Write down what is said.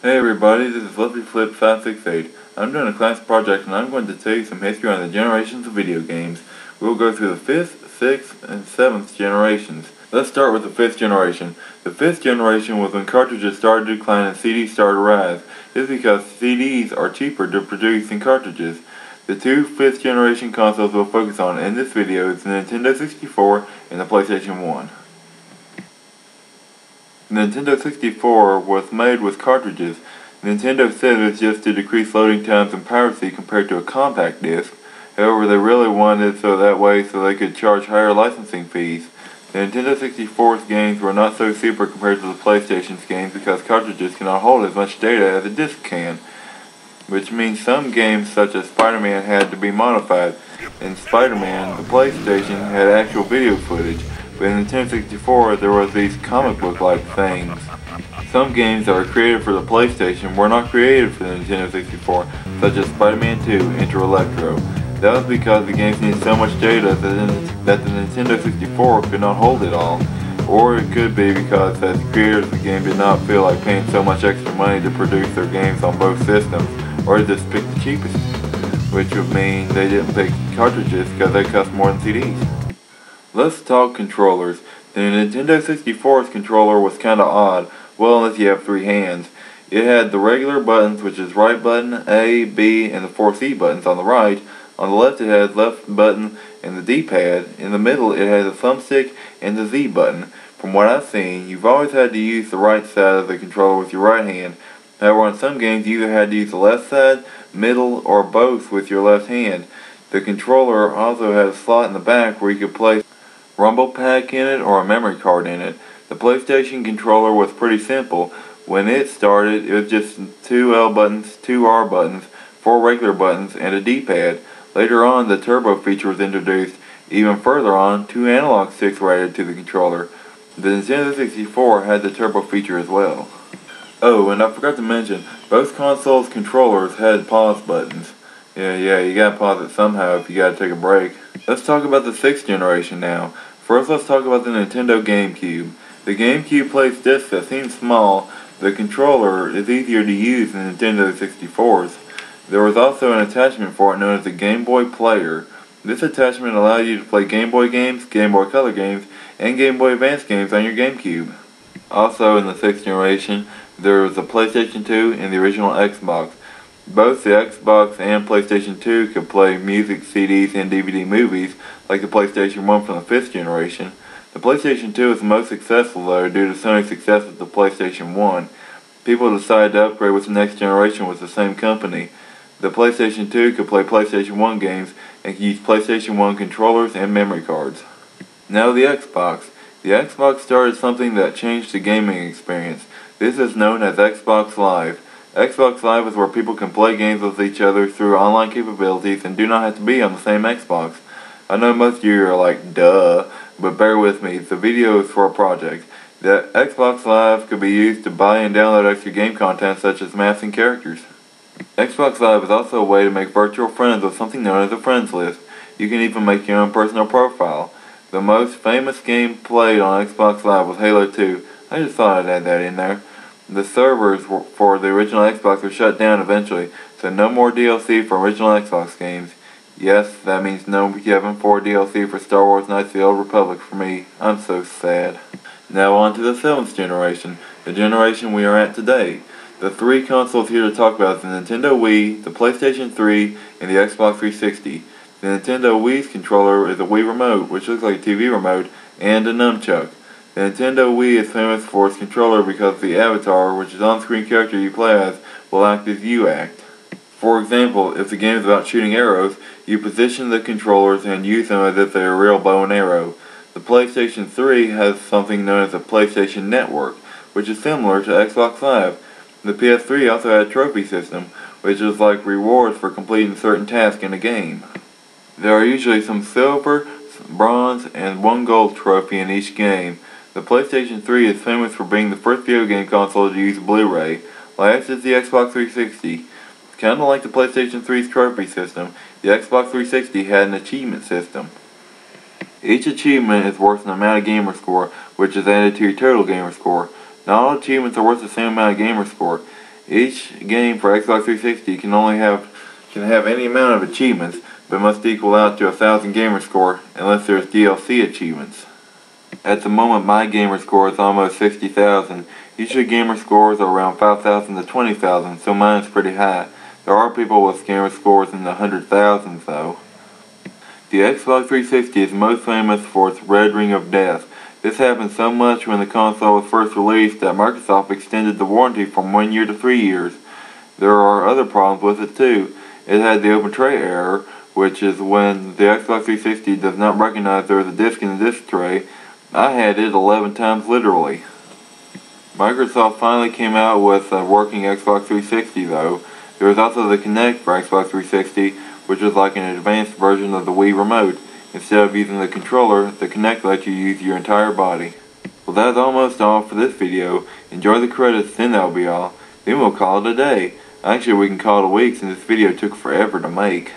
Hey everybody, this is LuffyFlip568. I'm doing a class project and I'm going to tell you some history on the generations of video games. We'll go through the 5th, 6th, and 7th generations. Let's start with the 5th generation. The 5th generation was when cartridges started to decline and CDs started to rise. This is because CDs are cheaper to produce than cartridges. The two 5th generation consoles we'll focus on in this video is the Nintendo 64 and the PlayStation 1. The Nintendo 64 was made with cartridges. Nintendo said it was just to decrease loading times and piracy compared to a compact disc. However, they really wanted it so they could charge higher licensing fees. The Nintendo 64's games were not so super compared to the PlayStation's games because cartridges cannot hold as much data as a disc can, which means some games such as Spider-Man had to be modified. In Spider-Man, the PlayStation had actual video footage. But in the Nintendo 64, there was these comic book-like things. Some games that were created for the PlayStation were not created for the Nintendo 64, such as Spider-Man 2 Enter Electro. That was because the games needed so much data that the Nintendo 64 could not hold it all. Or it could be because as creators of the game did not feel like paying so much extra money to produce their games on both systems, or they just picked the cheapest, which would mean they didn't pick cartridges because they cost more than CDs. Let's talk controllers. The Nintendo 64's controller was kinda odd, well unless you have three hands. It had the regular buttons, which is right button, A, B, and the 4 C buttons on the right. On the left it had left button and the D-pad. In the middle it had the thumbstick and the Z button. From what I've seen, you've always had to use the right side of the controller with your right hand. However, on some games you either had to use the left side, middle, or both with your left hand. The controller also had a slot in the back where you could place rumble pack in it or a memory card in it. The PlayStation controller was pretty simple. When it started, it was just 2 L buttons, 2 R buttons, 4 regular buttons, and a D-pad. Later on, the turbo feature was introduced. Even further on, 2 analog sticks were added to the controller. The Nintendo 64 had the turbo feature as well. Oh, and I forgot to mention, both consoles' controllers had pause buttons. Yeah, you gotta pause it somehow if you gotta take a break. Let's talk about the 6th generation now. First, let's talk about the Nintendo GameCube. The GameCube plays discs that seem small. The controller is easier to use than Nintendo 64's. There was also an attachment for it known as the Game Boy Player. This attachment allowed you to play Game Boy games, Game Boy Color games, and Game Boy Advance games on your GameCube. Also in the 6th generation, there was the PlayStation 2 and the original Xbox. Both the Xbox and PlayStation 2 could play music, CDs, and DVD movies, like the PlayStation 1 from the 5th generation. The PlayStation 2 was the most successful though due to Sony's success with the PlayStation 1. People decided to upgrade with the next generation with the same company. The PlayStation 2 could play PlayStation 1 games and could use PlayStation 1 controllers and memory cards. Now the Xbox. The Xbox started something that changed the gaming experience. This is known as Xbox Live. Xbox Live is where people can play games with each other through online capabilities and do not have to be on the same Xbox. I know most of you are like, duh, but bear with me, the video is for a project. The Xbox Live could be used to buy and download extra game content such as maps and characters. Xbox Live is also a way to make virtual friends with something known as a friends list. You can even make your own personal profile. The most famous game played on Xbox Live was Halo 2. I just thought I'd add that in there. The servers for the original Xbox were shut down eventually, so no more DLC for original Xbox games. Yes, that means no Kevin 4 DLC for Star Wars Knights of the Old Republic for me. I'm so sad. Now on to the 7th generation, the generation we are at today. The 3 consoles here to talk about are the Nintendo Wii, the PlayStation 3, and the Xbox 360. The Nintendo Wii's controller is a Wii Remote, which looks like a TV remote, and a nunchuck. The Nintendo Wii is famous for its controller because the avatar, which is on-screen character you play as, will act as you act. For example, if the game is about shooting arrows, you position the controllers and use them as if they are a real bow and arrow. The PlayStation 3 has something known as a PlayStation Network, which is similar to Xbox Live. The PS3 also had a trophy system, which is like rewards for completing certain tasks in a game. There are usually some silver, bronze, and 1 gold trophy in each game. The PlayStation 3 is famous for being the first video game console to use Blu-ray. Last is the Xbox 360. Kinda like the PlayStation 3's trophy system, the Xbox 360 had an achievement system. Each achievement is worth an amount of gamer score, which is added to your total gamer score. Not all achievements are worth the same amount of gamer score. Each game for Xbox 360 can have any amount of achievements, but must equal out to 1,000 gamer score unless there's DLC achievements. At the moment, my gamer score is almost 60,000. Usually gamer scores are around 5,000 to 20,000, so mine is pretty high. There are people with gamer scores in the 100,000s though. The Xbox 360 is most famous for its Red Ring of Death. This happened so much when the console was first released that Microsoft extended the warranty from 1 year to 3 years. There are other problems with it too. It had the open tray error, which is when the Xbox 360 does not recognize there is a disc in the disc tray. I had it 11 times literally. Microsoft finally came out with a working Xbox 360 though. There was also the Kinect for Xbox 360, which is like an advanced version of the Wii Remote. Instead of using the controller, the Kinect lets you use your entire body. Well, that's almost all for this video. Enjoy the credits, then that'll be all. Then we'll call it a day. Actually, we can call it a week since this video took forever to make.